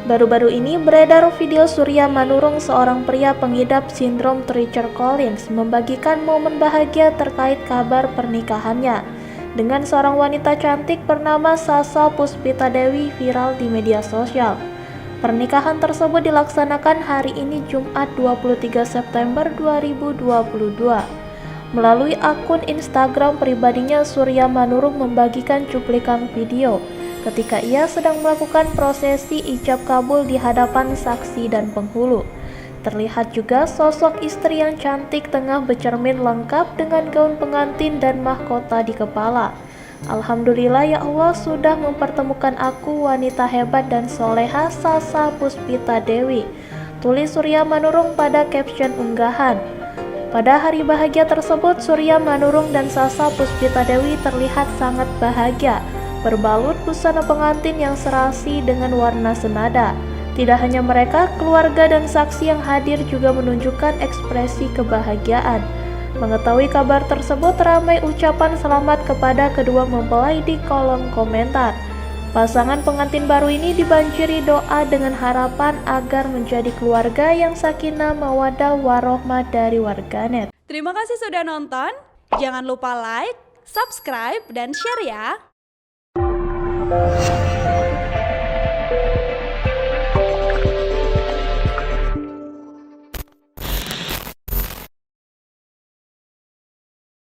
Baru-baru ini beredar video Surya Manurung, seorang pria pengidap sindrom Treacher Collins, membagikan momen bahagia terkait kabar pernikahannya dengan seorang wanita cantik bernama Sasa Puspita Dewi viral di media sosial. Pernikahan tersebut dilaksanakan hari ini Jumat 23 September 2022. Melalui akun Instagram pribadinya, Surya Manurung membagikan cuplikan video ketika ia sedang melakukan prosesi ijab kabul di hadapan saksi dan penghulu. Terlihat juga sosok istri yang cantik tengah bercermin lengkap dengan gaun pengantin dan mahkota di kepala. Alhamdulillah ya Allah sudah mempertemukan aku, wanita hebat dan soleha Sasa Puspita Dewi, tulis Surya Manurung pada caption unggahan. Pada hari bahagia tersebut, Surya Manurung dan Sasa Puspita Dewi terlihat sangat bahagia, berbalut busana pengantin yang serasi dengan warna senada. Tidak hanya mereka, keluarga dan saksi yang hadir juga menunjukkan ekspresi kebahagiaan. Mengetahui kabar tersebut, ramai ucapan selamat kepada kedua mempelai di kolom komentar. Pasangan pengantin baru ini dibanjiri doa dengan harapan agar menjadi keluarga yang sakinah mawaddah warohmah dari warganet. Terima kasih sudah nonton. Jangan lupa like, subscribe, dan share ya.